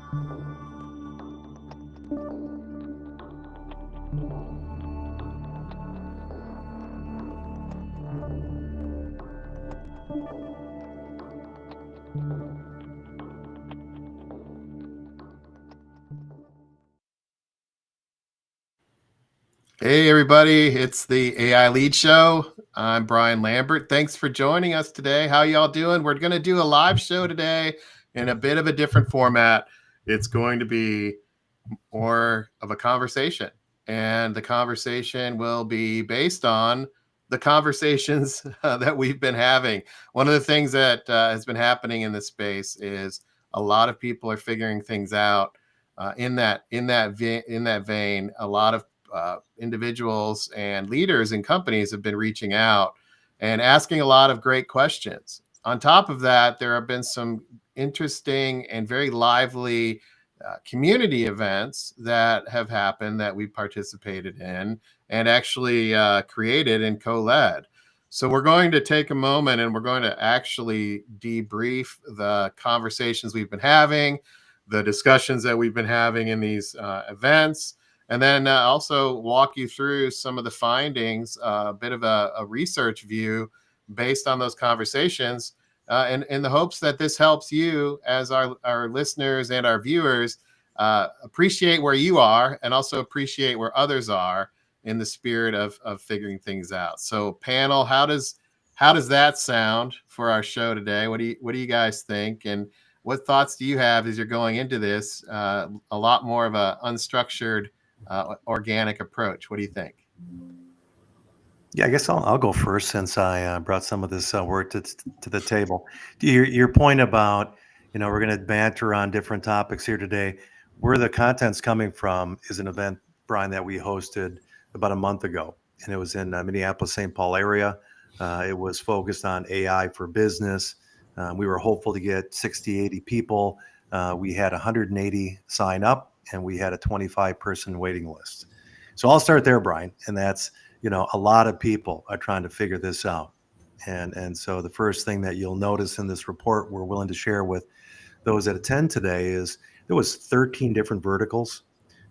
Hey, everybody, it's the AI Lead Show. I'm Brian Lambert. Thanks for joining us today. How y'all doing? We're going to do a live show today in a bit of a different format. It's going to be more of a conversation, and the conversation will be based on the conversations that we've been having. One of the things that has been happening in this space is a lot of people are figuring things out. In that vein, a lot of individuals and leaders and companies have been reaching out and asking a lot of great questions. On top of that, there have been some interesting and very lively community events that have happened that we participated in and actually created and co-led. So we're going to take a moment and we're going to actually debrief the conversations we've been having, the discussions that we've been having in these events, and then also walk you through some of the findings, a bit of a research view based on those conversations, in the hopes that this helps you as our listeners and our viewers appreciate where you are and also appreciate where others are in the spirit of figuring things out. So panel, how does that sound for our show today? What do you guys think? And what thoughts do you have as you're going into this? A lot more of a unstructured, organic approach. What do you think? Yeah, I guess I'll go first since I brought some of this work to the table. Your point about, we're going to banter on different topics here today. Where the content's coming from is an event, Brian, that we hosted about a month ago, and it was in Minneapolis, St. Paul area. It was focused on AI for business. We were hopeful to get 60, 80 people. We had 180 sign up, and we had a 25-person waiting list. So I'll start there, Brian, and that's, a lot of people are trying to figure this out. And so the first thing that you'll notice in this report we're willing to share with those that attend today is there was 13 different verticals.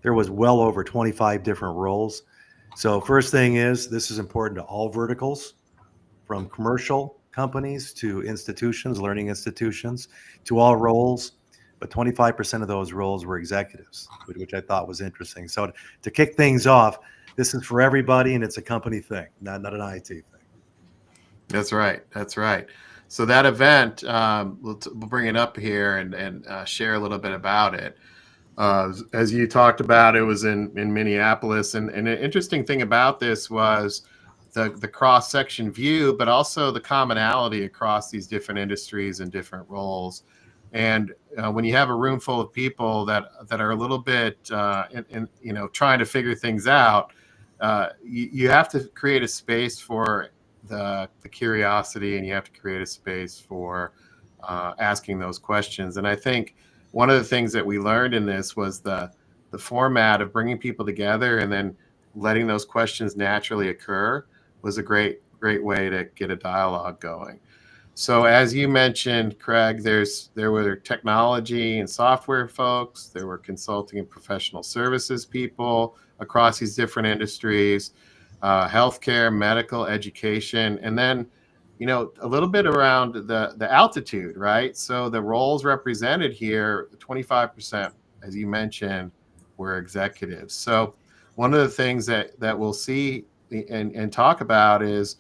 There was well over 25 different roles. So first thing is, this is important to all verticals, from commercial companies to institutions, learning institutions, to all roles. But 25% of those roles were executives, which I thought was interesting. So to kick things off, this is for everybody, and it's a company thing, not an IT thing. That's right. That's right. So that event, we'll bring it up here and share a little bit about it. As you talked about, it was in Minneapolis, and an interesting thing about this was the cross section view, but also the commonality across these different industries and different roles. And when you have a room full of people that are a little bit trying to figure things out, you have to create a space for the curiosity, and you have to create a space for asking those questions. And I think one of the things that we learned in this was the format of bringing people together and then letting those questions naturally occur was a great way to get a dialogue going. So as you mentioned, Craig, there were technology and software folks, there were consulting and professional services people across these different industries, healthcare, medical, education, and then a little bit around the altitude, right? So the roles represented here, 25%, as you mentioned, were executives. So one of the things that we'll see and talk about is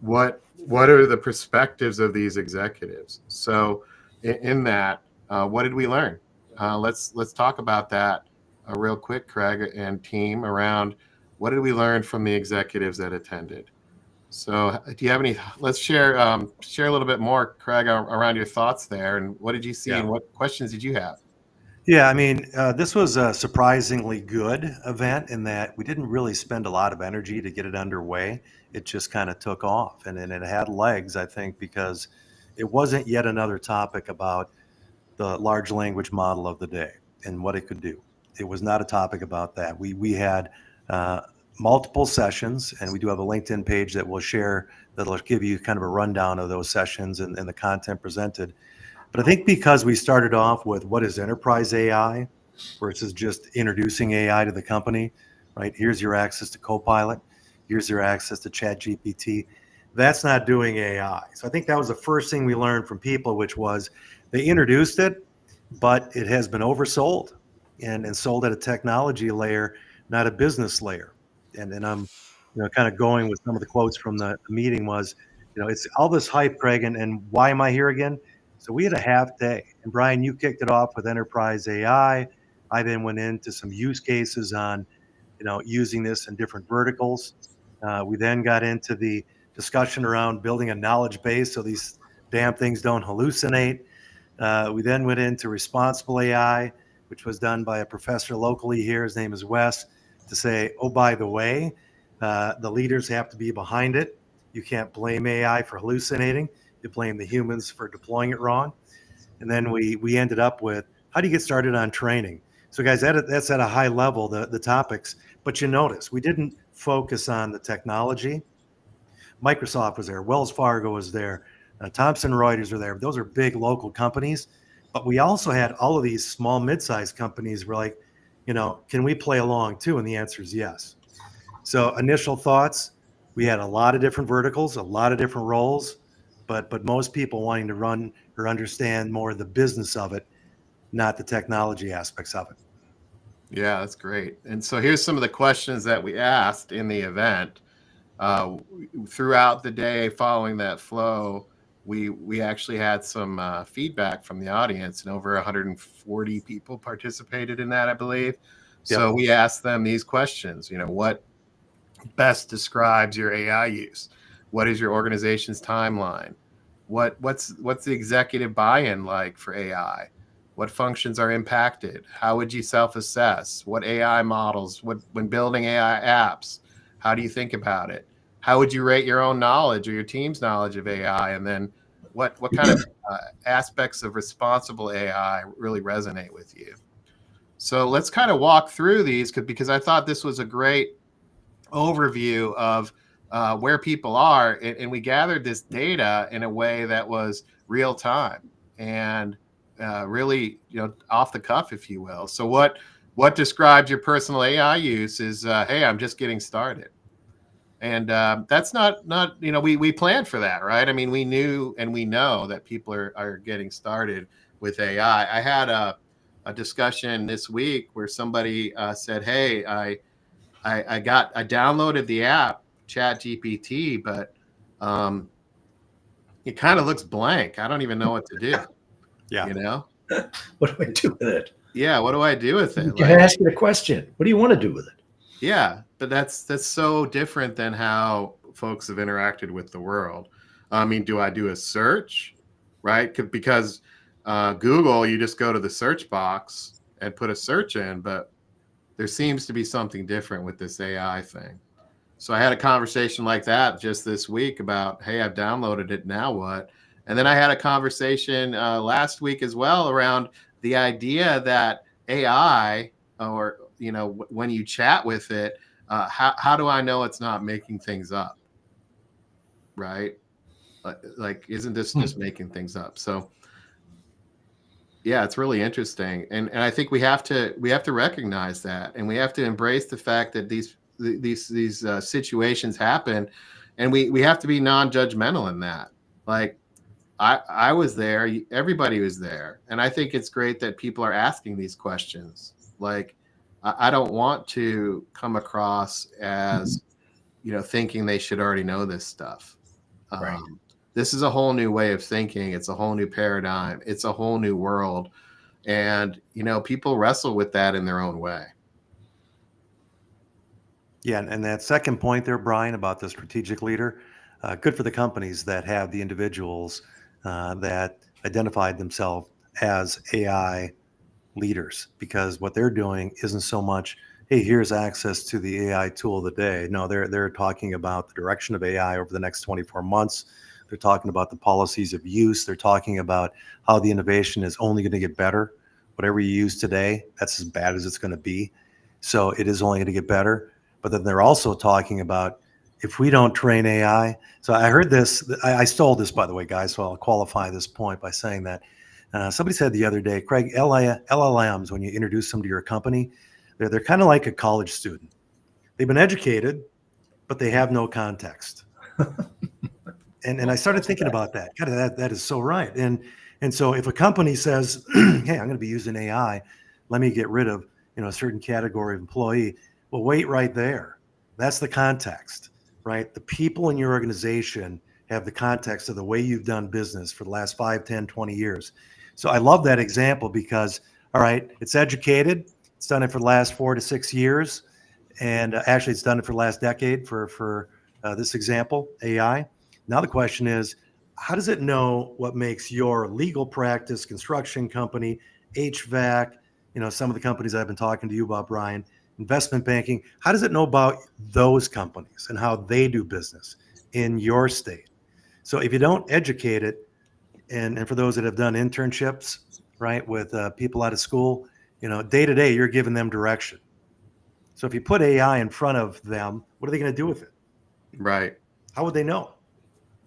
what are the perspectives of these executives. So in that, what did we learn? Let's talk about that real quick, Craig and team, around what did we learn from the executives that attended. So do you have any, let's share a little bit more, Craig, around your thoughts there, and what did you see and what questions did you have? Yeah, this was a surprisingly good event in that we didn't really spend a lot of energy to get it underway. It just kind of took off, and it had legs, I think, because it wasn't yet another topic about the large language model of the day and what it could do. It was not a topic about that. We had multiple sessions, and we do have a LinkedIn page that we'll share that'll give you kind of a rundown of those sessions and the content presented. But I think because we started off with what is enterprise AI versus just introducing AI to the company, right? Here's your access to Copilot. Here's your access to ChatGPT. That's not doing AI. So I think that was the first thing we learned from people, which was they introduced it, but it has been oversold and sold at a technology layer, not a business layer. And I'm, kind of going with some of the quotes from the meeting was, it's all this hype, Craig, and why am I here again? So we had a half day, and Brian, you kicked it off with enterprise AI. I then went into some use cases on, using this in different verticals. We then got into the discussion around building a knowledge base so these damn things don't hallucinate. We then went into responsible AI, which was done by a professor locally here. His name is Wes, to say, oh, by the way, the leaders have to be behind it. You can't blame AI for hallucinating. You blame the humans for deploying it wrong. And then we ended up with how do you get started on training? So, guys, that's at a high level, the topics. But you notice we didn't focus on the technology. Microsoft was there, Wells Fargo was there, Thomson Reuters were there. Those are big local companies. But we also had all of these small, mid-sized companies were like, can we play along too? And the answer is yes. So initial thoughts, we had a lot of different verticals, a lot of different roles, but most people wanting to run or understand more of the business of it, not the technology aspects of it. Yeah, that's great. And so here's some of the questions that we asked in the event. Throughout the day following that flow, we actually had some feedback from the audience, and over 140 people participated in that, I believe. So Yep. we asked them these questions. What best describes your AI use? What is your organization's timeline? What's the executive buy-in like for AI? What functions are impacted? How would you self-assess? What AI models? When building AI apps, how do you think about it? How would you rate your own knowledge or your team's knowledge of AI? And then what kind of aspects of responsible AI really resonate with you? So let's kind of walk through these because I thought this was a great overview of where people are, and we gathered this data in a way that was real time and really, off the cuff, if you will. So what describes your personal AI use is, hey, I'm just getting started. And that's not we planned for that, right? I mean, we knew and we know that people are getting started with AI. I had a discussion this week where somebody said, hey, I downloaded the app ChatGPT, but it kind of looks blank. I don't even know what to do. Yeah. What do I do with it? Yeah, what do I do with it? Can I ask you a question? What do you want to do with it? Yeah, but that's so different than how folks have interacted with the world. I mean, do I do a search, right? Because Google, you just go to the search box and put a search in, but there seems to be something different with this AI thing. So I had a conversation like that just this week about, hey, I've downloaded it, now what? And then I had a conversation last week as well around the idea that AI, or when you chat with it, how do I know it's not making things up, right? Like isn't this just making things up? So yeah, it's really interesting, and I think we have to recognize that, and we have to embrace the fact that these situations happen, and we have to be non-judgmental in that. Like I was there, everybody was there, and I think it's great that people are asking these questions. Like I don't want to come across as thinking they should already know this stuff. Right. This is a whole new way of thinking. It's a whole new paradigm. It's a whole new world. And, people wrestle with that in their own way. Yeah. And that second point there, Brian, about the strategic leader, good for the companies that have the individuals that identified themselves as AI leaders, because what they're doing isn't so much, hey, here's access to the AI tool of the day. No, they're talking about the direction of AI over the next 24 months. They're talking about the policies of use. They're talking about how the innovation is only going to get better. Whatever you use today, that's as bad as it's going to be. So it is only going to get better. But then they're also talking about if we don't train AI. So I heard this, I stole this, by the way, guys, so I'll qualify this point by saying that Somebody said the other day, Craig, LLMs, when you introduce them to your company, they're kind of like a college student. They've been educated, but they have no context. And I started thinking about that. God, that is so right. And so if a company says, "Hey, I'm going to be using AI, let me get rid of a certain category of employee," well, wait right there. That's the context, right? The people in your organization have the context of the way you've done business for the last 5, 10, 20 years. So I love that example because, all right, it's educated. It's done it for the last 4 to 6 years. And actually, it's done it for the last decade for this example, AI. Now the question is, how does it know what makes your legal practice, construction company, HVAC, some of the companies I've been talking to you about, Brian, investment banking, how does it know about those companies and how they do business in your state? So if you don't educate it, and for those that have done internships, right, with people out of school, day to day, you're giving them direction. So if you put AI in front of them, what are they going to do with it? Right. How would they know?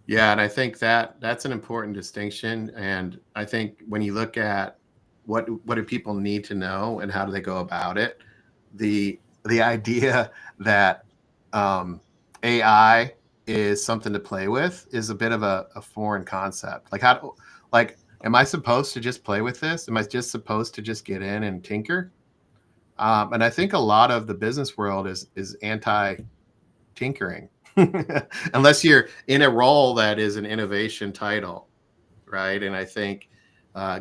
Yeah, and I think that's an important distinction. And I think when you look at what do people need to know and how do they go about it, the idea that AI is something to play with is a bit of a foreign concept. Like, am I supposed to just play with this? Am I just supposed to just get in and tinker? And I think a lot of the business world is anti tinkering, unless you're in a role that is an innovation title, right? And I think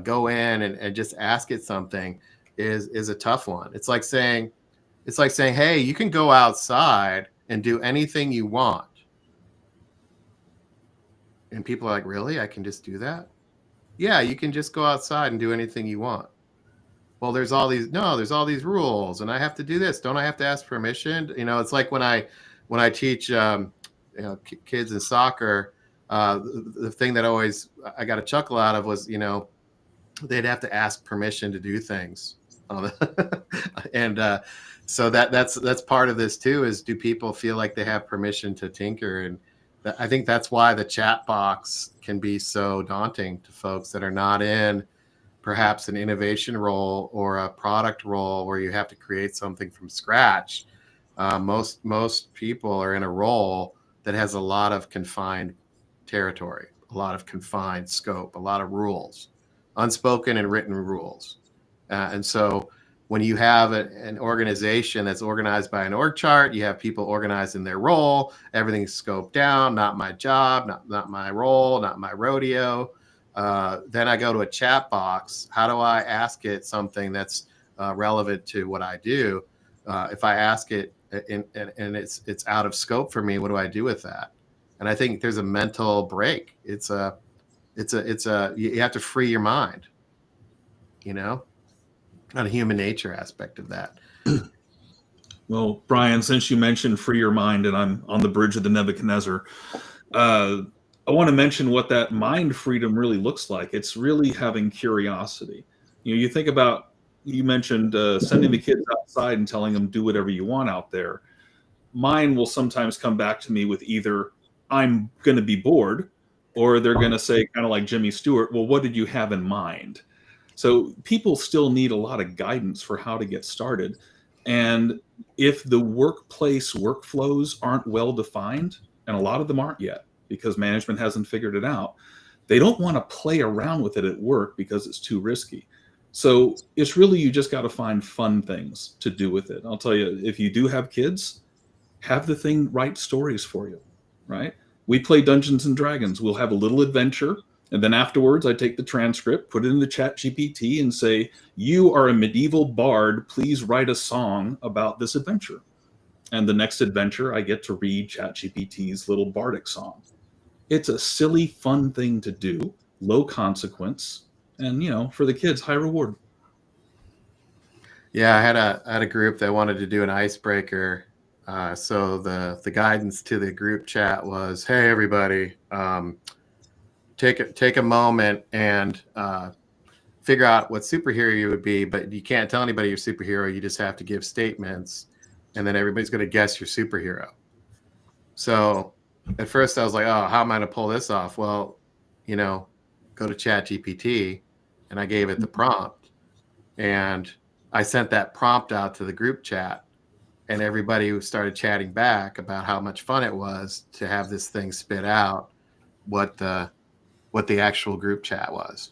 go in and just ask it something is a tough one. It's like saying, hey, you can go outside and do anything you want. And people are like, really? I can just do that? Yeah, you can just go outside and do anything you want. Well, there's all these rules, and I have to do this. Don't I have to ask permission? It's like when I teach kids in soccer, the thing that always I got a chuckle out of was they'd have to ask permission to do things. And so that's part of this too, is do people feel like they have permission to tinker? And I think that's why the chat box can be so daunting to folks that are not in perhaps an innovation role or a product role where you have to create something from scratch. Most people are in a role that has a lot of confined territory, a lot of confined scope, a lot of rules, unspoken and written rules. And so when you have an organization that's organized by an org chart, you have people organized in their role, everything's scoped down, not my job, not my role, not my rodeo. Then I go to a chat box. How do I ask it something that's relevant to what I do? If I ask it and it's out of scope for me, what do I do with that? And I think there's a mental break. You have to free your mind, on a human nature aspect of that. Well, Brian, since you mentioned free your mind and I'm on the bridge of the Nebuchadnezzar, I want to mention what that mind freedom really looks like. It's really having curiosity. You think about, you mentioned sending the kids outside and telling them do whatever you want out there. Mine will sometimes come back to me with either I'm going to be bored, or they're going to say, kind of like Jimmy Stewart, well, what did you have in mind? So people still need a lot of guidance for how to get started. And if the workplace workflows aren't well defined, and a lot of them aren't yet because management hasn't figured it out, they don't want to play around with it at work because it's too risky. So it's really, you just got to find fun things to do with it. I'll tell you, if you do have kids, have the thing write stories for you, right? We play Dungeons and Dragons. We'll have a little adventure. And then afterwards, I take the transcript, put it into ChatGPT and say, you are a medieval bard. Please write a song about this adventure. And the next adventure, I get to read ChatGPT's little bardic song. It's a silly, fun thing to do, low consequence. And, for the kids, high reward. Yeah, I had a group that wanted to do an icebreaker. So the guidance to the group chat was, hey, everybody, take a moment and figure out what superhero you would be, but you can't tell anybody your superhero. You just have to give statements, and then everybody's going to guess your superhero. So at first I was like, oh, how am I going to pull this off? Well, go to ChatGPT and I gave it the prompt, and I sent that prompt out to the group chat, and everybody started chatting back about how much fun it was to have this thing spit out what the actual group chat was,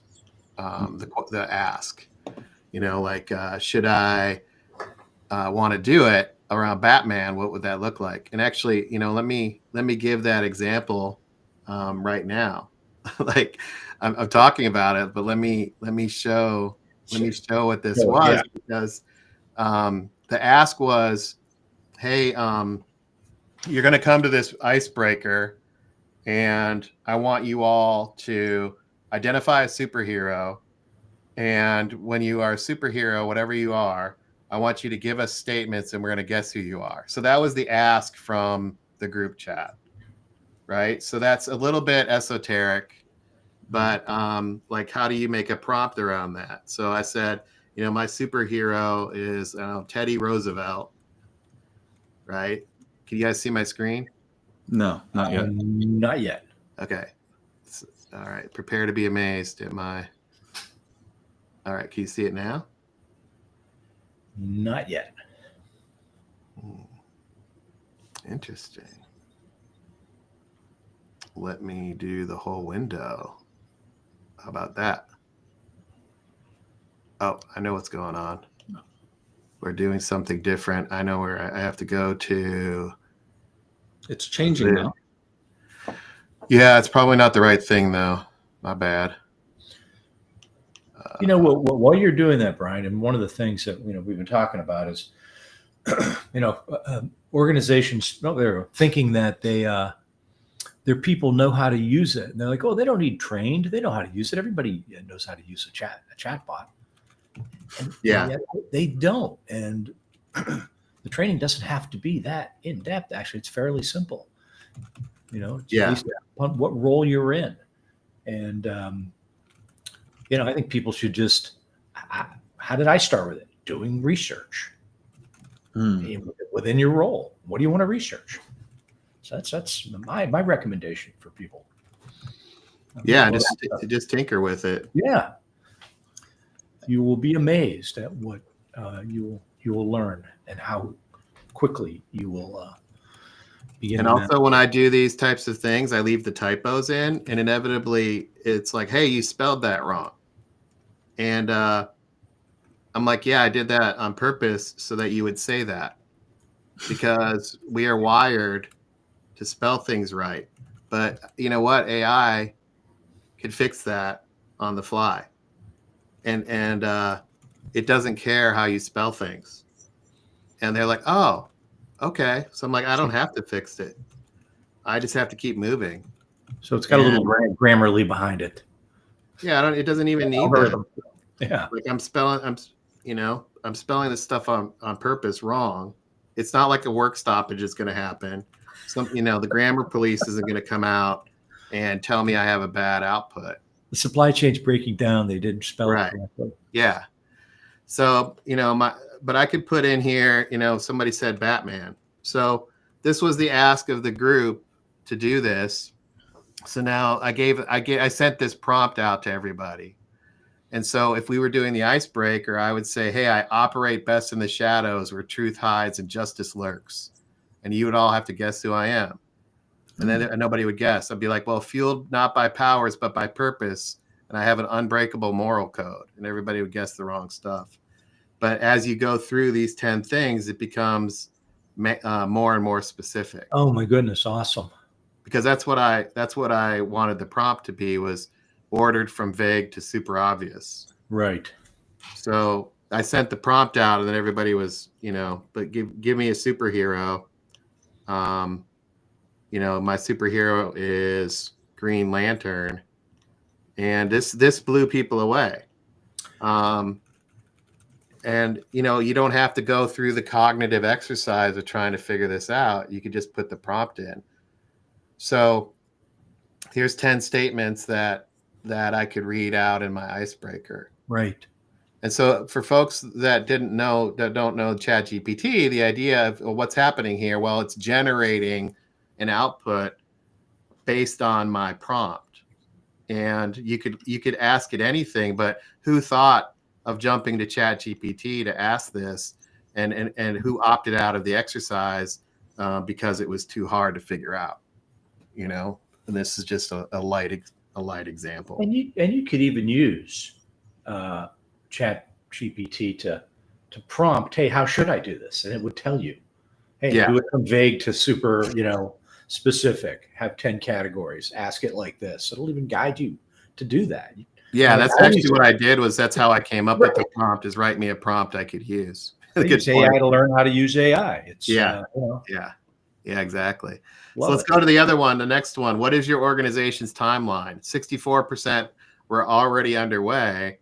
the ask, like should I want to do it around Batman? What would that look like? And actually, let me give that example right now. Like I'm talking about it, but let me show what this Oh, was, yeah. because the ask was, hey, you're going to come to this icebreaker, and I want you all to identify a superhero. And when you are a superhero, whatever you are, I want you to give us statements, and we're going to guess who you are. So that was the ask from the group chat, right? So that's a little bit esoteric, but like, how do you make a prompt around that? So I said, my superhero is Teddy Roosevelt, right? Can you guys see my screen? No, not yet. Not yet. Okay. All right. Prepare to be amazed at my. All right. Can you see it now? Not yet. Interesting. Let me do the whole window. How about that? Oh, I know what's going on. We're doing something different. I know where I have to go to. It's changing now. Yeah, it's probably not the right thing, though. My bad. While you're doing that, Brian, and one of the things that we've been talking about is, organizations, they're thinking that their people know how to use it, and they're like, oh, they don't need trained. They know how to use it. Everybody knows how to use a chat bot. And yet they don't, and the training doesn't have to be that in depth. Actually, it's fairly simple. Based on what role you're in, and I think people should just. How did I start with it? Doing research within your role. What do you want to research? So that's my recommendation for people. Yeah, just tinker with it. Yeah, you will be amazed at what you will learn and how quickly you will begin. And also, when I do these types of things, I leave the typos in, and inevitably, it's like, "Hey, you spelled that wrong," and I'm like, "Yeah, I did that on purpose so that you would say that, because we are wired to spell things right." But you know what? AI can fix that on the fly, and it doesn't care how you spell things. And they're like, "Oh, okay." So I'm like, "I don't have to fix it. I just have to keep moving." So it's got a little Grammarly behind it. Yeah, it doesn't even need that. Yeah, like I'm spelling this stuff on purpose wrong. It's not like a work stoppage is going to happen. The grammar police isn't going to come out and tell me I have a bad output. the supply chain's breaking down. They didn't spell it correctly. Yeah. So, but I could put in here, somebody said Batman. So this was the ask of the group to do this. So now I sent this prompt out to everybody. And so if we were doing the icebreaker, I would say, hey, I operate best in the shadows where truth hides and justice lurks. And you would all have to guess who I am. And then nobody would guess. I'd be like, well, fueled not by powers, but by purpose. And I have an unbreakable moral code. And everybody would guess the wrong stuff. But as you go through these 10 things, it becomes more and more specific. Oh my goodness. Awesome. Because that's what I wanted the prompt to be, was ordered from vague to super obvious. Right. So I sent the prompt out, and then everybody was, but give me a superhero. My superhero is Green Lantern, and this blew people away. And you don't have to go through the cognitive exercise of trying to figure this out. You could just put the prompt in. So here's 10 statements that I could read out in my icebreaker. Right. And so for folks that don't know ChatGPT, the idea of what's happening here, well, it's generating an output based on my prompt. and you could ask it anything. But who thought of jumping to ChatGPT to ask this, and who opted out of the exercise because it was too hard to figure out, you know? And this is just a light example. And you could even use ChatGPT to prompt, hey, how should I do this? And it would tell you, hey, Yeah. do it from vague to super, specific. Have 10 categories. Ask it like this. It'll even guide you to do that. Yeah, that's actually what I did. That's how I came up with the prompt. Is write me a prompt I could use. Use AI to learn how to use AI. It's yeah, exactly. So let's it. go to the other one. The next one. What is your organization's timeline? 64% were already underway.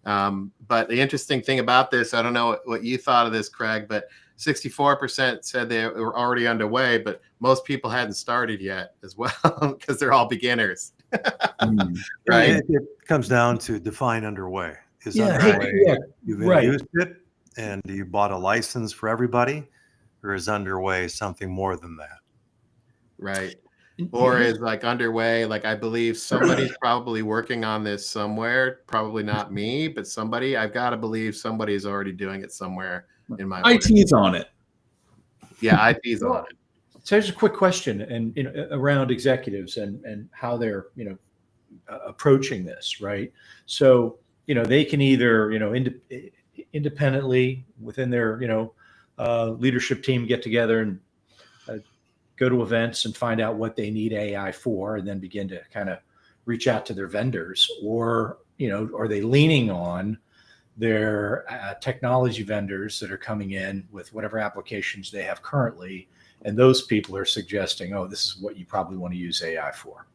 But the interesting thing about this, I don't know what you thought of this, Craig, but 64% said they were already underway, but most people hadn't started yet as well because they're all beginners. Right. It comes down to define underway. Is underway, underway you've used it and you bought a license for everybody, or is underway something more than that? Right. Or is like underway, like I believe somebody's probably working on this somewhere, probably not me, but somebody. I've got to believe somebody's already doing it somewhere in my IT's on it. Yeah, IT's on it. So here's a quick question, and around executives and how they're approaching this, right? So they can either independently within their leadership team get together and go to events and find out what they need AI for, and then begin to kind of reach out to their vendors, or are they leaning on their technology vendors that are coming in with whatever applications they have currently, and those people are suggesting, oh, this is what you probably want to use AI for.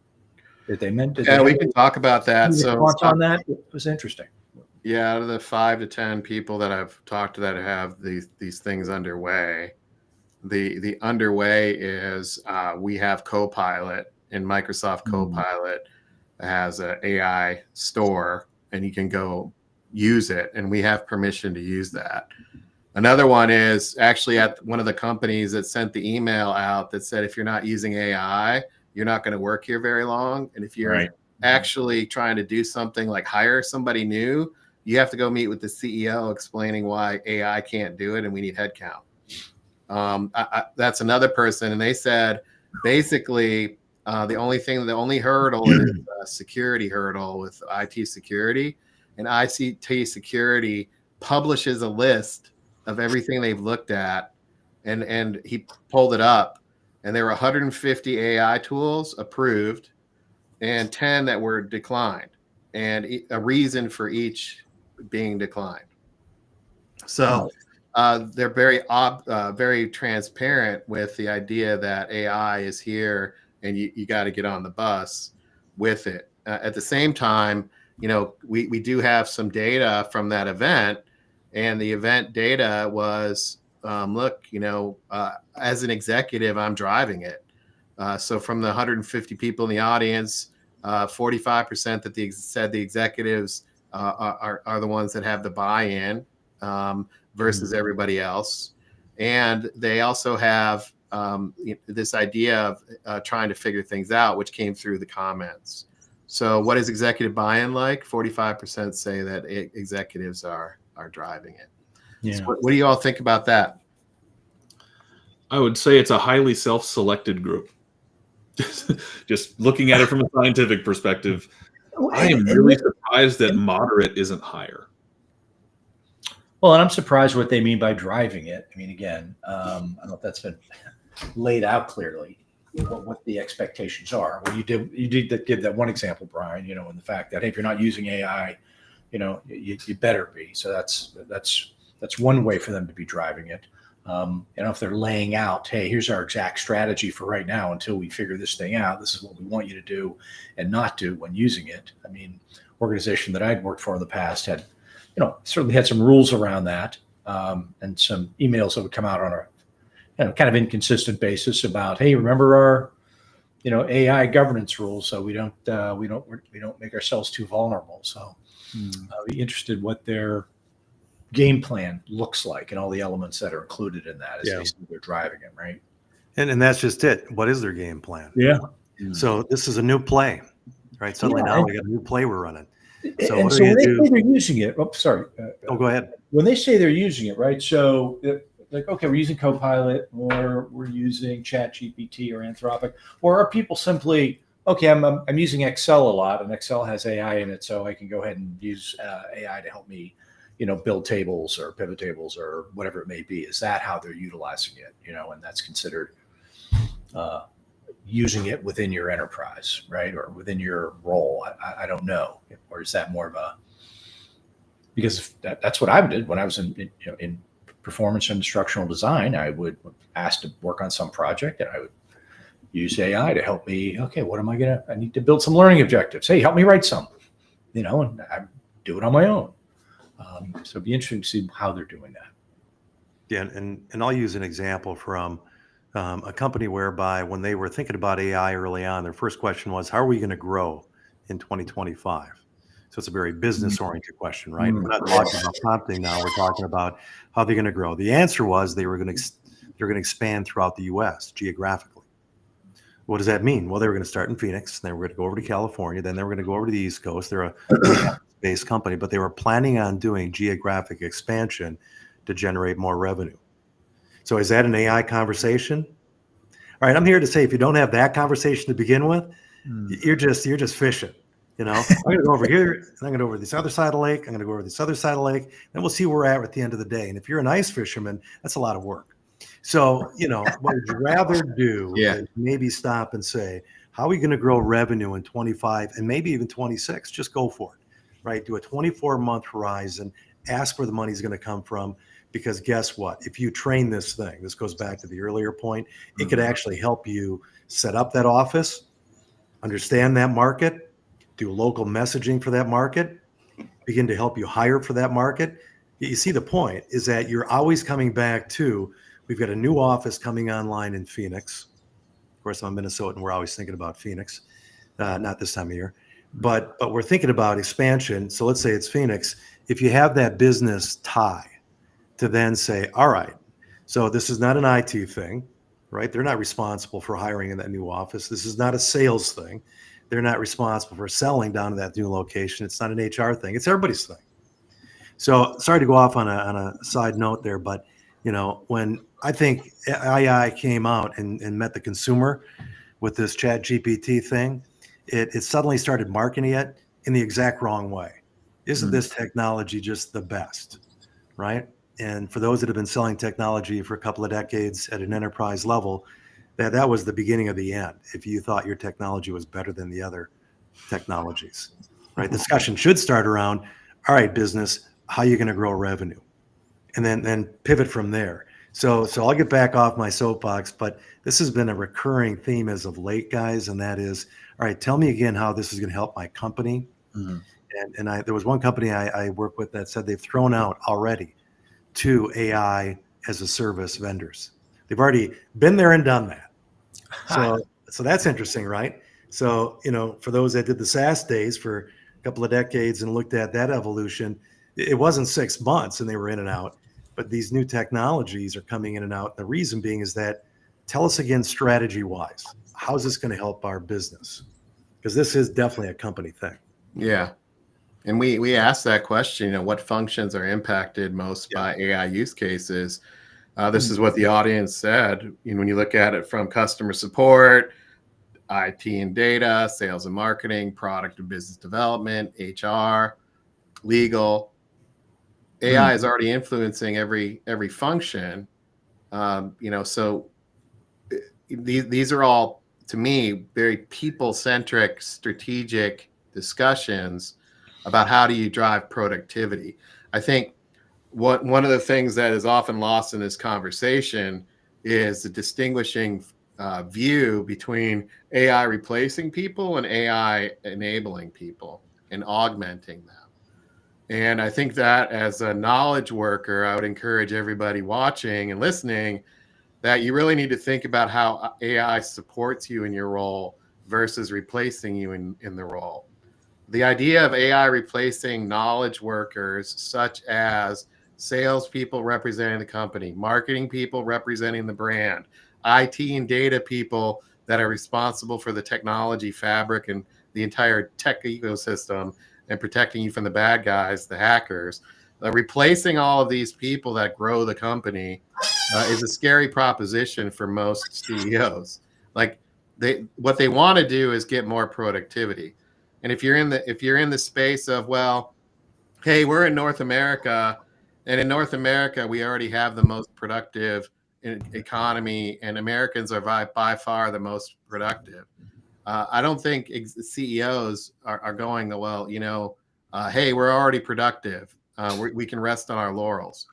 We can talk about that. So on that, it was interesting. Yeah, out of the 5 to 10 people that I've talked to that have these things underway, the underway is we have Copilot, and Microsoft Copilot has an AI store, and you can go use it, and we have permission to use that. Another one is actually at one of the companies that sent the email out that said, if you're not using AI, you're not going to work here very long. And if you're actually trying to do something like hire somebody new, you have to go meet with the CEO explaining why AI can't do it and we need headcount. That's another person. And they said, basically, the only hurdle is a security hurdle with IT security. And ICT security publishes a list of everything they've looked at. And he pulled it up. And there were 150 AI tools approved and 10 that were declined, and a reason for each being declined. So they're very transparent with the idea that AI is here and you got to get on the bus with it. At the same time, we do have some data from that event, and the event data was, look, as an executive, I'm driving it. So from the 150 people in the audience, 45% that said the executives are the ones that have the buy-in versus everybody else. And they also have this idea of trying to figure things out, which came through the comments. So what is executive buy-in like? 45% say that executives are driving it. Yeah. So what do you all think about that? I would say it's a highly self-selected group. Just looking at it from a scientific perspective, I am really surprised that moderate isn't higher. Well, and I'm surprised what they mean by driving it. I mean, again, I don't know if that's been laid out clearly, what the expectations are. Well, you did give that one example, Brian, in the fact that, hey, if you're not using AI, you better be. So that's one way for them to be driving it. If they're laying out, hey, here's our exact strategy for right now until we figure this thing out. This is what we want you to do and not do when using it. I mean, organization that I'd worked for in the past had, certainly had some rules around that, and some emails that would come out on a kind of inconsistent basis about, hey, remember our AI governance rules, so we don't make ourselves too vulnerable. So I'll be interested what their game plan looks like and all the elements that are included in that as they're driving it, right? And that's just it. What is their game plan? Yeah. So this is a new play, right? Suddenly Yeah, now we got a new play we're running. So and what are so we when going they to say do? they're using it, oh, sorry. Oh, go ahead. When they say they're using it, right? So like, okay, we're using Copilot, or we're using ChatGPT or Anthropic, or are people simply, okay, I'm using Excel a lot, and Excel has AI in it, so I can go ahead and use AI to help me, build tables or pivot tables or whatever it may be. Is that how they're utilizing it? And that's considered uh, using it within your enterprise, right, or within your role. I don't know, or is that more of a, because that's what I did when I was in performance and instructional design. I would ask to work on some project, and I would use AI to help me. Okay, what am I need to build some learning objectives. Hey, help me write some, and I do it on my own. So it'd be interesting to see how they're doing that. Yeah, and I'll use an example from a company whereby when they were thinking about AI early on, their first question was, how are we going to grow in 2025? So it's a very business-oriented question, right? We're not talking about prompting now. We're talking about how they're going to grow. The answer was they're going to expand throughout the U.S. geographically. What does that mean? Well, they were going to start in Phoenix, then we're going to go over to California, then they were going to go over to the East Coast. They're a based company, but they were planning on doing geographic expansion to generate more revenue. So is that an AI conversation? All right, I'm here to say if you don't have that conversation to begin with, you're just fishing. I'm going to go over here, and I'm going to go over this other side of the lake. I'm going to go over this other side of the lake, and we'll see where we're at the end of the day. And if you're an ice fisherman, that's a lot of work. So, what would you rather do is maybe stop and say, how are we going to grow revenue in 25 and maybe even 26? Just go for it, right? Do a 24-month horizon, ask where the money's going to come from. Because guess what? If you train this thing, this goes back to the earlier point, it could actually help you set up that office, understand that market, do local messaging for that market, begin to help you hire for that market. You see, the point is that you're always coming back to, we've got a new office coming online in Phoenix. Of course, I'm Minnesotan. We're always thinking about Phoenix, not this time of year, but we're thinking about expansion. So let's say it's Phoenix. If you have that business tie, to then say, all right, so this is not an IT thing, right? They're not responsible for hiring in that new office. This is not a sales thing. They're not responsible for selling down to that new location. It's not an HR thing. It's everybody's thing. So sorry to go off on a side note there, but when I think AI came out and met the consumer with this ChatGPT thing, it suddenly started marketing it in the exact wrong way. Isn't this technology just the best, right? And for those that have been selling technology for a couple of decades at an enterprise level, that was the beginning of the end. If you thought your technology was better than the other technologies, right? The discussion should start around, all right, business, how are you going to grow revenue? And then pivot from there. So I'll get back off my soapbox, but this has been a recurring theme as of late, guys. And that is, all right, tell me again how this is going to help my company. And there was one company I work with that said they've thrown out already 2 AI as a service vendors. They've already been there and done that. So that's interesting, right? So, for those that did the SaaS days for a couple of decades and looked at that evolution, it wasn't 6 months and they were in and out, but these new technologies are coming in and out. The reason being is that, tell us again, strategy wise, how's this going to help our business? Because this is definitely a company thing. Yeah. And we asked that question, what functions are impacted most by AI use cases? This is what the audience said. When you look at it from customer support, IT and data, sales and marketing, product and business development, HR, legal, AI is already influencing every function. So these are all, to me, very people-centric, strategic discussions about how do you drive productivity. I think one of the things that is often lost in this conversation is the distinguishing view between AI replacing people and AI enabling people and augmenting them. And I think that as a knowledge worker, I would encourage everybody watching and listening that you really need to think about how AI supports you in your role versus replacing you in the role. The idea of AI replacing knowledge workers, such as salespeople representing the company, marketing people representing the brand, IT and data people that are responsible for the technology fabric and the entire tech ecosystem and protecting you from the bad guys, the hackers. Replacing all of these people that grow the company is a scary proposition for most CEOs. Like what they want to do is get more productivity. And if you're in the space of, well, hey, we're in North America, and in North America we already have the most productive economy, and Americans are by far the most productive. I don't think CEOs are going, well, hey, we're already productive. We can rest on our laurels.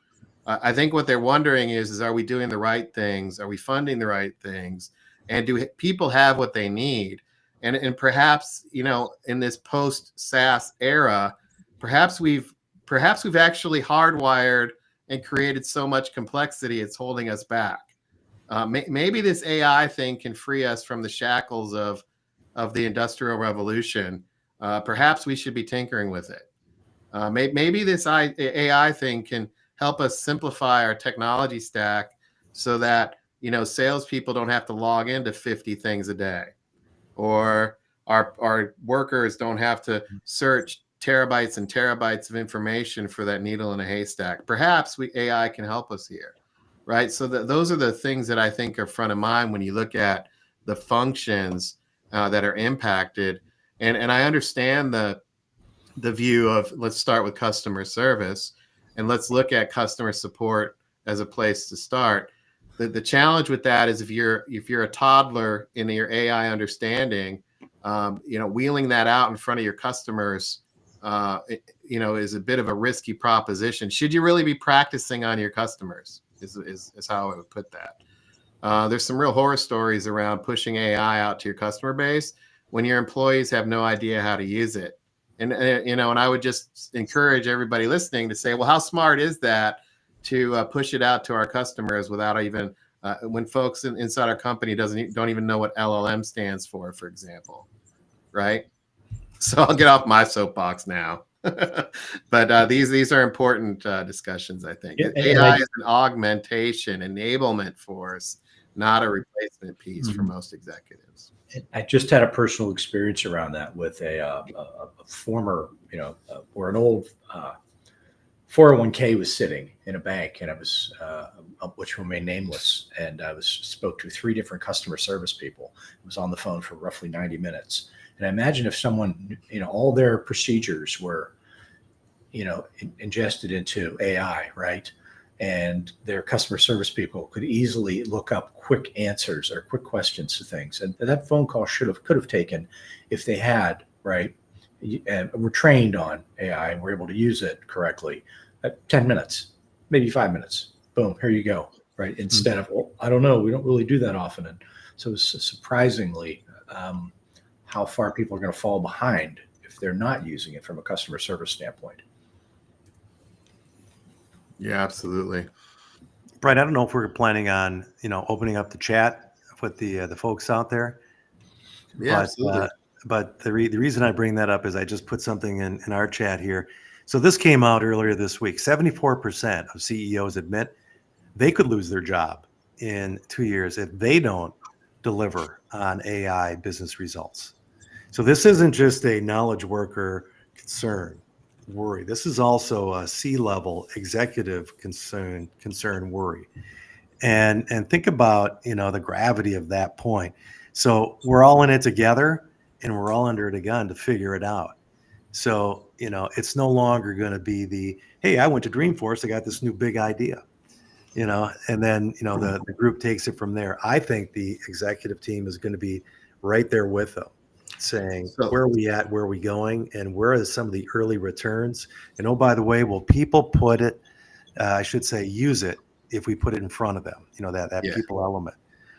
I think what they're wondering is are we doing the right things? Are we funding the right things? And do people have what they need? And perhaps, in this post SaaS era, perhaps we've actually hardwired and created so much complexity it's holding us back. Maybe this AI thing can free us from the shackles of the Industrial Revolution. Perhaps we should be tinkering with it. Maybe this AI thing can help us simplify our technology stack so that salespeople don't have to log into 50 things a day, or our workers don't have to search terabytes and terabytes of information for that needle in a haystack. Perhaps AI can help us here, right? So those are the things that I think are front of mind when you look at the functions that are impacted. And I understand the view of, let's start with customer service and let's look at customer support as a place to start. The challenge with that is if you're a toddler in your AI understanding, wheeling that out in front of your customers, is a bit of a risky proposition. Should you really be practicing on your customers? Is how I would put that. There's some real horror stories around pushing AI out to your customer base when your employees have no idea how to use it. And I would just encourage everybody listening to say, well, how smart is that to push it out to our customers without even when folks inside our company don't even know what LLM stands for example, right? So I'll get off my soapbox now. But these are important discussions, I think. Yeah, AI is an augmentation, enablement force, not a replacement piece for most executives. I just had a personal experience around that with a former, where an old 401k was sitting in a bank, and I was, which remained nameless, and I spoke to 3 different customer service people. I was on the phone for roughly 90 minutes. And I imagine if someone, all their procedures were, ingested into AI, right? And their customer service people could easily look up quick answers or quick questions to things. And that phone call could have taken, if they had, right, and were trained on AI and were able to use it correctly, 10 minutes, maybe 5 minutes. Boom, here you go, right? Instead of, well, I don't know, we don't really do that often. And so it's surprisingly how far people are going to fall behind if they're not using it from a customer service standpoint. Yeah, absolutely. Brian, I don't know if we're planning on, opening up the chat with the folks out there. Yeah, absolutely. But the reason I bring that up is I just put something in our chat here. So this came out earlier this week. 74% of CEOs admit they could lose their job in 2 years if they don't deliver on AI business results. So this isn't just a knowledge worker worry. This is also a C-level executive concern worry. And think about, the gravity of that point. So we're all in it together, and we're all under the gun to figure it out. So, it's no longer going to be hey, I went to Dreamforce, I got this new big idea, and then, the group takes it from there. I think the executive team is going to be right there with them, saying, where are we at, where are we going, and where are some of the early returns? And oh, by the way, will people put it, I should say, use it if we put it in front of them, that people element.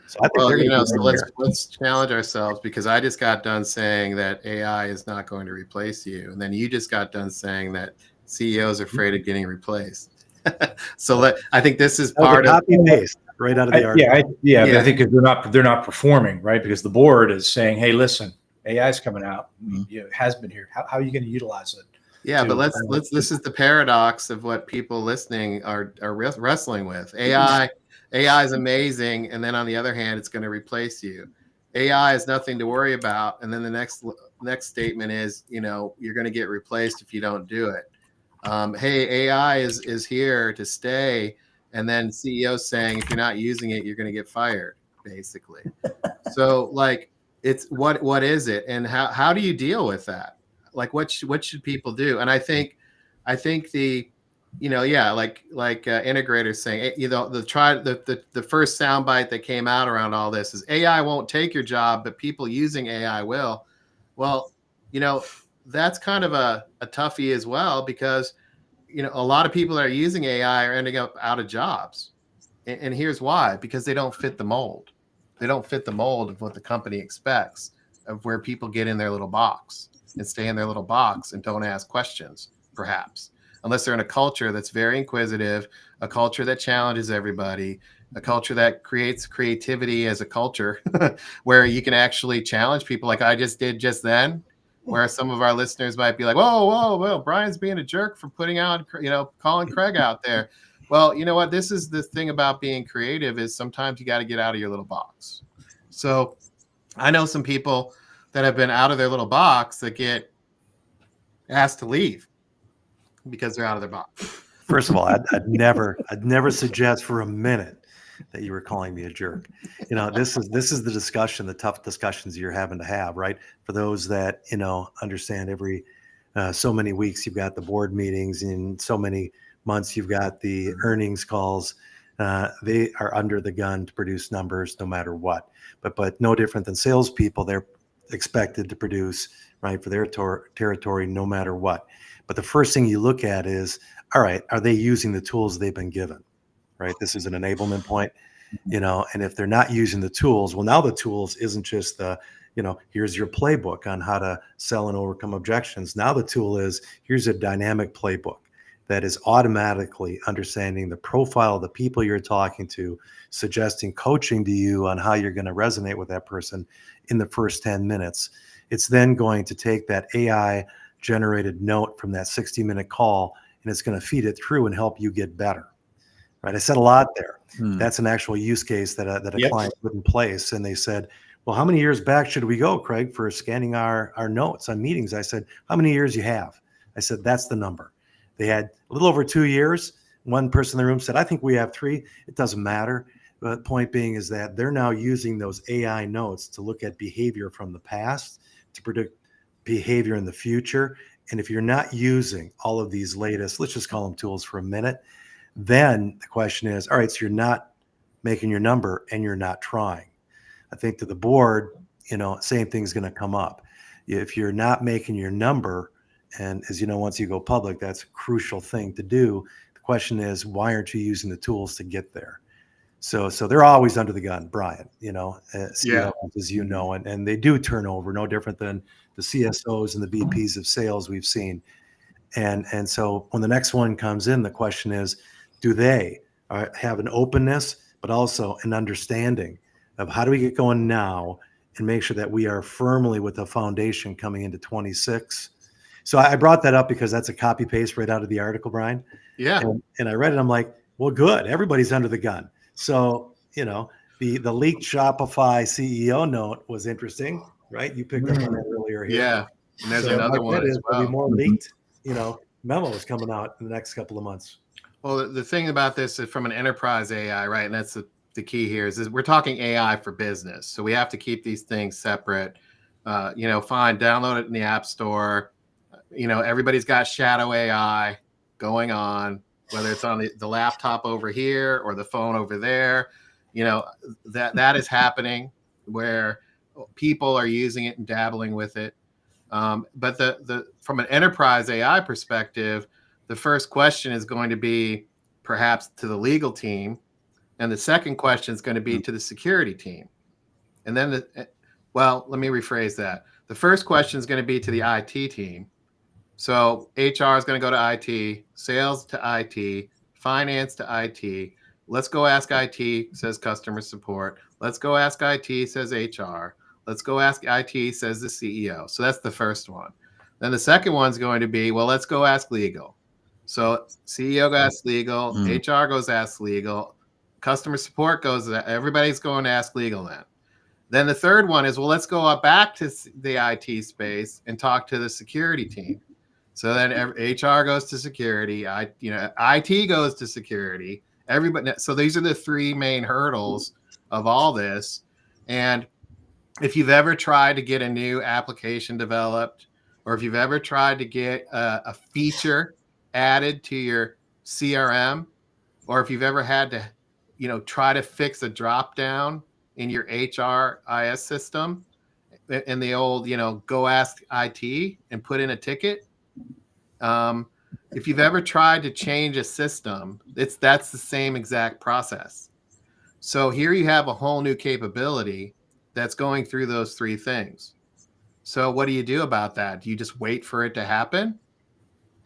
So I think let's challenge ourselves, because I just got done saying that AI is not going to replace you. And then you just got done saying that CEOs are afraid of getting replaced. So I think this is part of copy and paste right out of the article. But I think if they're not performing, right? Because the board is saying, hey, listen, AI is coming out. It has been here. How are you going to utilize it? Yeah, but this is the paradox of what people listening are wrestling with. AI is amazing, and then on the other hand, it's going to replace you. AI is nothing to worry about, and then the next next statement is, you're going to get replaced if you don't do it. Hey, AI is here to stay. And then CEO saying, if you're not using it, you're going to get fired, basically. So like, it's what is it? And how do you deal with that? Like, what should people do? And I think the, like integrators saying, the first soundbite that came out around all this is AI won't take your job, but people using AI will. Well, that's kind of a toughie as well, because a lot of people that are using AI are ending up out of jobs. And here's why: because they don't fit the mold. They don't fit the mold of what the company expects, of where people get in their little box and stay in their little box and don't ask questions, perhaps, unless they're in a culture that's very inquisitive, a culture that challenges everybody, a culture that creates creativity as a culture where you can actually challenge people, like I just did just then, where some of our listeners might be like, whoa, Brian's being a jerk for putting out, calling Craig out there. Well, you know what? This is the thing about being creative, is sometimes you got to get out of your little box. So I know some people that have been out of their little box that get asked to leave because they're out of their box. First of all, I'd never suggest for a minute that you were calling me a jerk. This is the discussion, the tough discussions you're having to have, right? For those that, understand, every so many weeks you've got the board meetings, in so many months you've got the earnings calls. They are under the gun to produce numbers no matter what. But no different than salespeople, they're expected to produce, right, for their territory no matter what. But the first thing you look at is, all right, are they using the tools they've been given? Right? This is an enablement point, and if they're not using the tools, well, now the tools isn't just the, here's your playbook on how to sell and overcome objections. Now the tool is, here's a dynamic playbook that is automatically understanding the profile of the people you're talking to, suggesting coaching to you on how you're going to resonate with that person in the first 10 minutes. It's then going to take that AI generated note from that 60-minute call, and it's going to feed it through and help you get better. Right. I said a lot there. That's an actual use case that a client put in place. And they said, well, how many years back should we go, Craig, for scanning our notes on meetings? I said, how many years you have? I said, that's the number. They had a little over 2 years. One person in the room said, I think we have 3. It doesn't matter. But the point being is that they're now using those AI notes to look at behavior from the past to predict behavior in the future. And if you're not using all of these latest, let's just call them tools for a minute, then the question is, all right, so you're not making your number and you're not trying. I think to the board, same thing's going to come up. If you're not making your number, and as you know, once you go public, that's a crucial thing to do. The question is, why aren't you using the tools to get there? So they're always under the gun, Brian, CEOs, as you know, and they do turn over, no different than the CSOs and the VPs of sales we've seen. And so when the next one comes in, the question is, do they have an openness, but also an understanding of how do we get going now and make sure that we are firmly with a foundation coming into 26. So I brought that up because that's a copy paste right out of the article, Brian. Yeah. And I read it. I'm like, well, good. Everybody's under the gun. So, the leaked Shopify CEO note was interesting, right? You picked up on that earlier here. Yeah. And there's another one as well. There'll be more leaked, memos coming out in the next couple of months. Well, the thing about this is from an enterprise AI, right? And that's the key here is we're talking AI for business. So we have to keep these things separate. Fine, download it in the App Store. Everybody's got shadow AI going on, whether it's on the laptop over here or the phone over there. That is happening where people are using it and dabbling with it. But the from an enterprise AI perspective, the first question is going to be perhaps to the legal team, and the second question is going to be to the security team. And then let me rephrase that. The first question is going to be to the IT team. So HR is going to go to IT, sales to IT, finance to IT. Let's go ask IT, says customer support. Let's go ask IT, says HR. Let's go ask IT, says the CEO. So that's the first one. Then the second one's going to be, well, let's go ask legal. So CEO asks legal, HR goes ask legal, customer support goes, everybody's going to ask legal then. Then the third one is, well, let's go up back to the IT space and talk to the security team. So then HR goes to security, IT goes to security, everybody. So these are the three main hurdles of all this. And if you've ever tried to get a new application developed, or if you've ever tried to get a feature added to your CRM, or if you've ever had to, try to fix a drop down in your HRIS system in the old, go ask IT and put in a ticket. If you've ever tried to change a system, that's the same exact process. So here you have a whole new capability that's going through those three things. So what do you do about that? Do you just wait for it to happen?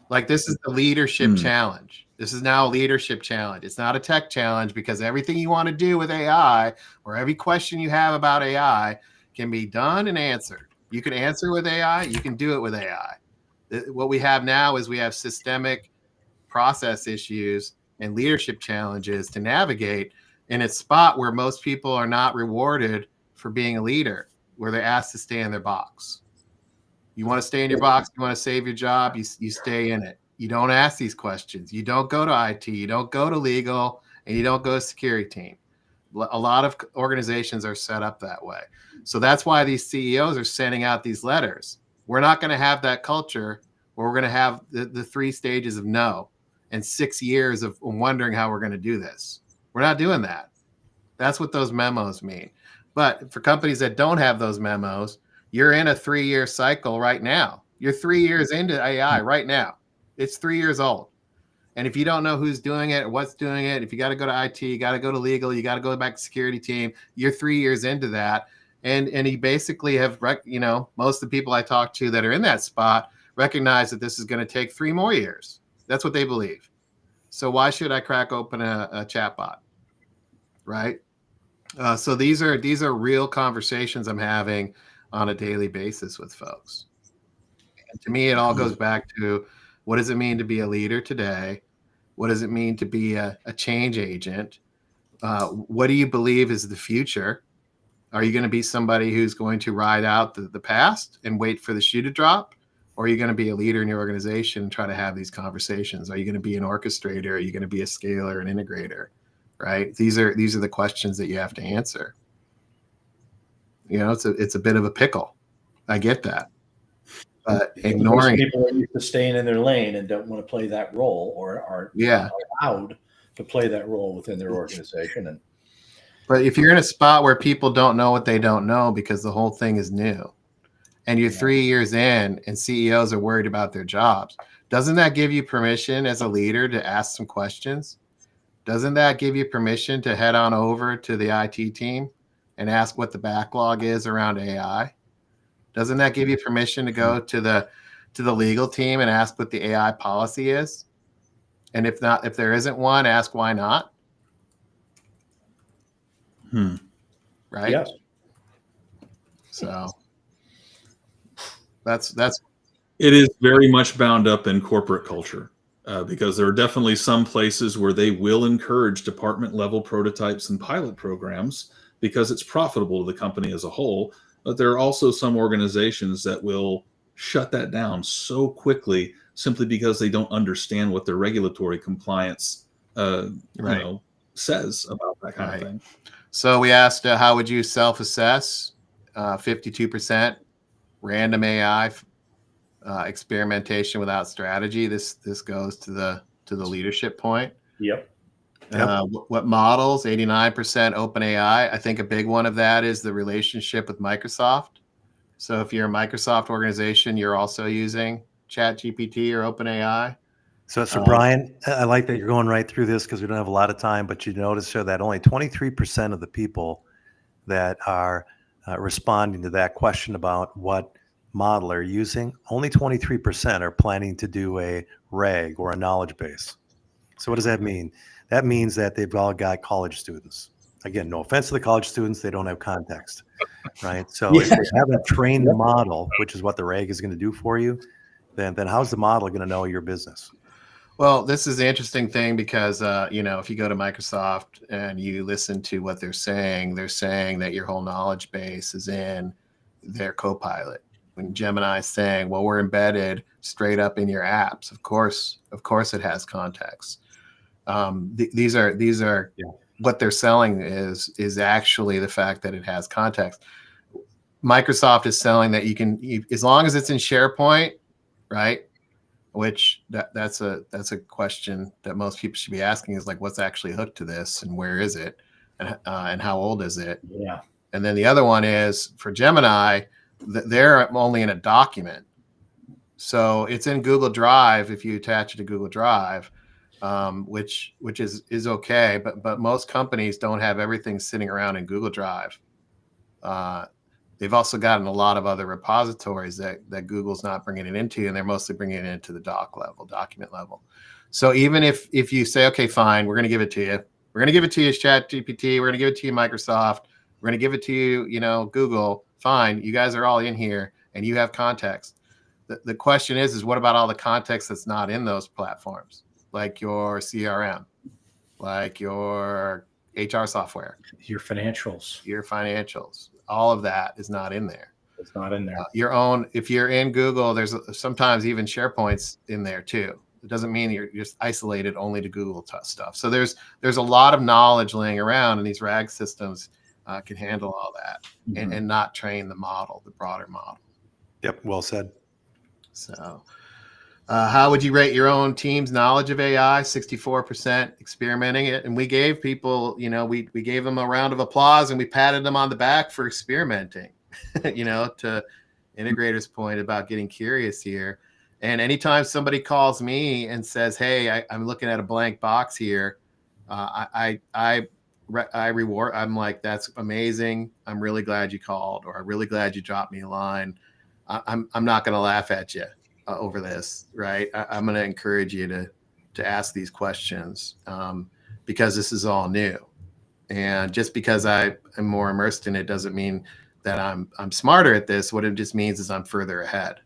Like, this is the leadership challenge. This is now a leadership challenge. It's not a tech challenge, because everything you want to do with AI, or every question you have about AI, can be done and answered. You can answer with AI. You can do it with AI. What we have now is we have systemic process issues and leadership challenges to navigate in a spot where most people are not rewarded for being a leader, where they're asked to stay in their box. You want to stay in your box, you want to save your job, you stay in it. You don't ask these questions. You don't go to IT, you don't go to legal, and you don't go to security team. A lot of organizations are set up that way. So that's why these CEOs are sending out these letters. We're not going to have that culture where we're going to have the 3 stages of no and 6 years of wondering how we're going to do this. We're not doing that. That's what those memos mean. But for companies that don't have those memos, you're in a 3-year cycle right now. You're 3 years into AI right now. It's 3 years old. And if you don't know who's doing it or what's doing it, if you got to go to IT, you got to go to legal, you got to go back to security team, you're 3 years into that. And you basically have, most of the people I talk to that are in that spot recognize that this is going to take 3 more years. That's what they believe. So why should I crack open a chatbot? Right? So these are real conversations I'm having on a daily basis with folks. And to me, it all goes back to, what does it mean to be a leader today? What does it mean to be a change agent? What do you believe is the future? Are you going to be somebody who's going to ride out the past and wait for the shoe to drop? Or are you going to be a leader in your organization and try to have these conversations? Are you going to be an orchestrator? Are you going to be a scaler, an integrator? Right? These are the questions that you have to answer. It's a bit of a pickle. I get that. But ignoring people are used to staying in their lane and don't want to play that role, or are allowed to play that role within their organization. But if you're in a spot where people don't know what they don't know because the whole thing is new, and you're 3 years in and CEOs are worried about their jobs, doesn't that give you permission as a leader to ask some questions? Doesn't that give you permission to head on over to the IT team and ask what the backlog is around AI? Doesn't that give you permission to go to the legal team and ask what the AI policy is? And if there isn't one, ask why not? Right? Yes. So that's it is very much bound up in corporate culture, because there are definitely some places where they will encourage department level prototypes and pilot programs because it's profitable to the company as a whole. But there are also some organizations that will shut that down so quickly simply because they don't understand what their regulatory compliance says about that kind of thing. So we asked, how would you self-assess? 52% random AI experimentation without strategy. This goes to the leadership point. Yep. What models? 89% OpenAI. I think a big one of that is the relationship with Microsoft. So if you're a Microsoft organization, you're also using ChatGPT or OpenAI. So Brian, I like that you're going right through this because we don't have a lot of time, but you notice here that only 23% of the people that are responding to that question about what model are using, only 23% are planning to do a RAG or a knowledge base. So what does that mean? That means that they've all got college students. Again, no offense to the college students, they don't have context, right? So if they haven't trained the model, which is what the RAG is going to do for you, then how's the model going to know your business? Well, this is the interesting thing because, if you go to Microsoft and you listen to what they're saying that your whole knowledge base is in their Copilot. When Gemini is saying, well, we're embedded straight up in your apps, of course, it has context. These are Yeah. what they're selling is actually the fact that it has context. Microsoft is selling that as long as it's in SharePoint, right? Which that's a question that most people should be asking is like, what's actually hooked to this and where is it and how old is it? Yeah. And then the other one is for Gemini, they're only in a document. So it's in Google Drive if you attach it to Google Drive, which is okay. But most companies don't have everything sitting around in Google Drive. They've also gotten a lot of other repositories that Google's not bringing it into, and they're mostly bringing it into the document level. So even if you say, okay, fine, we're going to give it to you. We're going to give it to you as ChatGPT. We're going to give it to you, Microsoft. We're going to give it to you, Google. Fine, you guys are all in here, and you have context. The question is what about all the context that's not in those platforms, like your CRM, like your HR software, Your financials. All of that is not in there. It's not in there. Your own, if you're in Google, there's sometimes even SharePoint's in there too. It doesn't mean you're just isolated only to Google stuff. So there's a lot of knowledge laying around, and these RAG systems can handle all that and not train the broader model. Yep. Well said. So how would you rate your own team's knowledge of AI? 64% experimenting it. And we gave people, we gave them a round of applause and we patted them on the back for experimenting, to Integrator's point about getting curious here. And anytime somebody calls me and says, hey, I'm looking at a blank box here, I reward, I'm like, that's amazing. I'm really glad you called, or I'm really glad you dropped me a line. I'm not going to laugh at you over this, right? I'm going to encourage you to ask these questions because this is all new. And just because I am more immersed in it doesn't mean that I'm smarter at this. What it just means is I'm further ahead.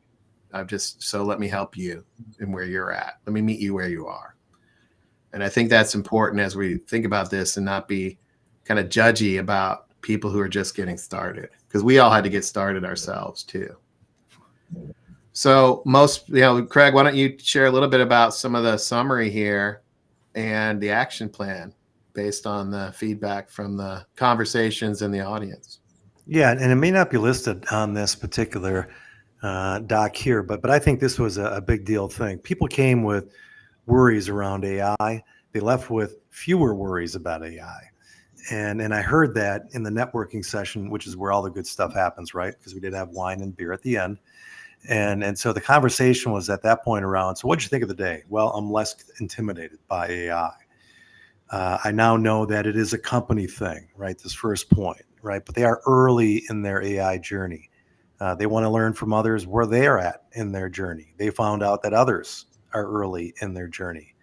So let me help you in where you're at. Let me meet you where you are. And I think that's important as we think about this and not be kind of judgy about people who are just getting started, because we all had to get started ourselves too. So Craig, why don't you share a little bit about some of the summary here and the action plan based on the feedback from the conversations in the audience? Yeah, and it may not be listed on this particular doc here, but I think this was a big deal thing. People came with worries around AI. They left with fewer worries about AI. And I heard that in the networking session, which is where all the good stuff happens, right? Because we did have wine and beer at the end. And so the conversation was at that point around, so what'd you think of the day? Well, I'm less intimidated by AI. I now know that it is a company thing, right? This first point, right? But they are early in their AI journey. They want to learn from others where they are at in their journey. They found out that others are early in their journey.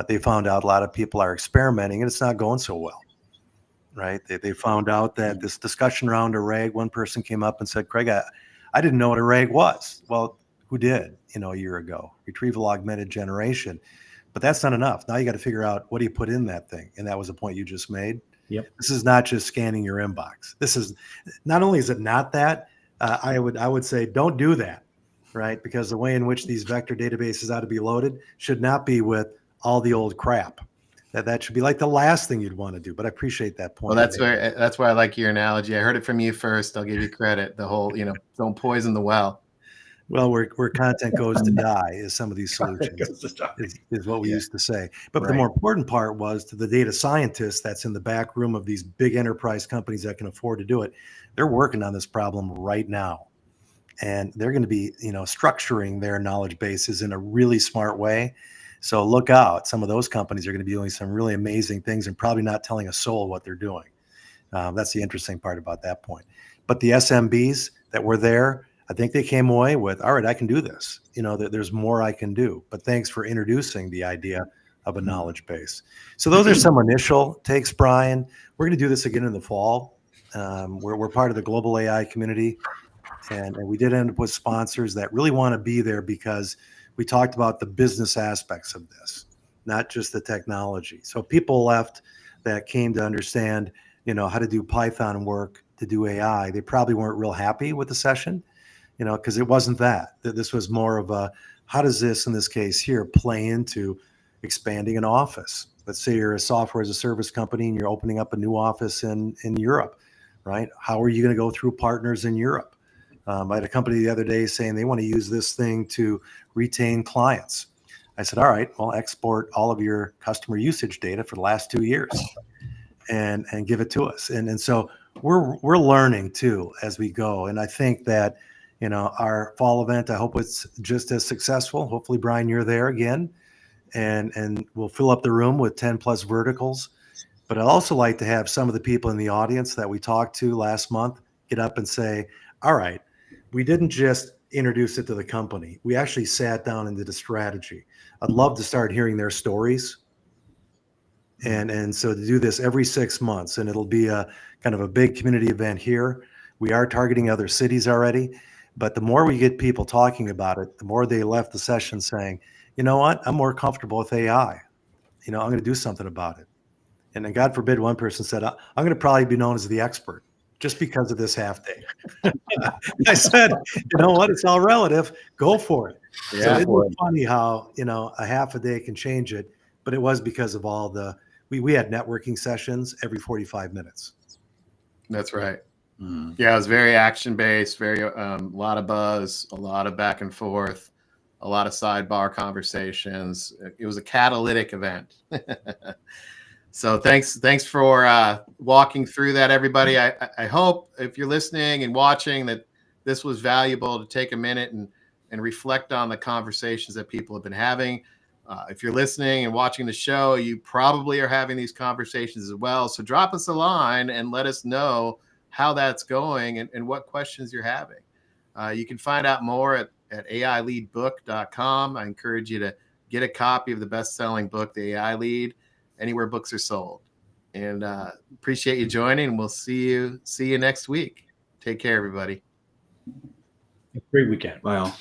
They found out a lot of people are experimenting and it's not going so well, right? They found out that this discussion around a RAG, one person came up and said, Craig, I didn't know what a RAG was. Well, who did, a year ago? Retrieval augmented generation. But that's not enough. Now you got to figure out what do you put in that thing. And that was a point you just made. Yep. This is not just scanning your inbox. This is not only is it not that, I would say don't do that, right? Because the way in which these vector databases ought to be loaded should not be with all the old crap. That should be like the last thing you'd want to do. But I appreciate that point. Well, that's why I like your analogy. I heard it from you first. I'll give you credit. The whole, don't poison the well. Well, where content goes to die is some of these solutions, is what we used to say. But the more important part was to the data scientist that's in the back room of these big enterprise companies that can afford to do it. They're working on this problem right now. And they're going to be, structuring their knowledge bases in a really smart way. So look out. Some of those companies are going to be doing some really amazing things and probably not telling a soul what they're doing. That's the interesting part about that point. But the SMBs that were there, I think they came away with, all right, I can do this. There's more I can do. But thanks for introducing the idea of a knowledge base. So those are some initial takes, Brian. We're going to do this again in the fall. We're part of the global AI community. And we did end up with sponsors that really want to be there because we talked about the business aspects of this, not just the technology. So people left that came to understand, how to do Python work, to do AI. They probably weren't real happy with the session, because it wasn't that. This was more of a, how does this, in this case here, play into expanding an office? Let's say you're a software as a service company and you're opening up a new office in Europe, right? How are you going to go through partners in Europe? I had a company the other day saying they want to use this thing to retain clients. I said, all right, well, export all of your customer usage data for the last 2 years and give it to us. And so we're learning too as we go. And I think that, our fall event, I hope it's just as successful. Hopefully, Brian, you're there again, and we'll fill up the room with 10 plus verticals. But I'd also like to have some of the people in the audience that we talked to last month get up and say, all right, we didn't just introduce it to the company. We actually sat down and did a strategy. I'd love to start hearing their stories. And so to do this every 6 months, and it'll be a kind of a big community event here. We are targeting other cities already, but the more we get people talking about it, the more they left the session saying, you know what, I'm more comfortable with AI. I'm going to do something about it. And then God forbid one person said, I'm going to probably be known as the expert just because of this half day. I said, you know what, it's all relative. Go for it. Yeah. So it's funny how, a half a day can change it, but it was because of all we had networking sessions every 45 minutes. That's right. Yeah, it was very action-based, very a lot of buzz, a lot of back and forth, a lot of sidebar conversations. It was a catalytic event. So thanks for walking through that, everybody. I hope if you're listening and watching that this was valuable to take a minute and reflect on the conversations that people have been having. If you're listening and watching the show, you probably are having these conversations as well. So drop us a line and let us know how that's going and what questions you're having. You can find out more at AILeadBook.com. I encourage you to get a copy of the best-selling book, The AI Lead, anywhere books are sold. And appreciate you joining. We'll see you next week. Take care, everybody. Great weekend. Wow.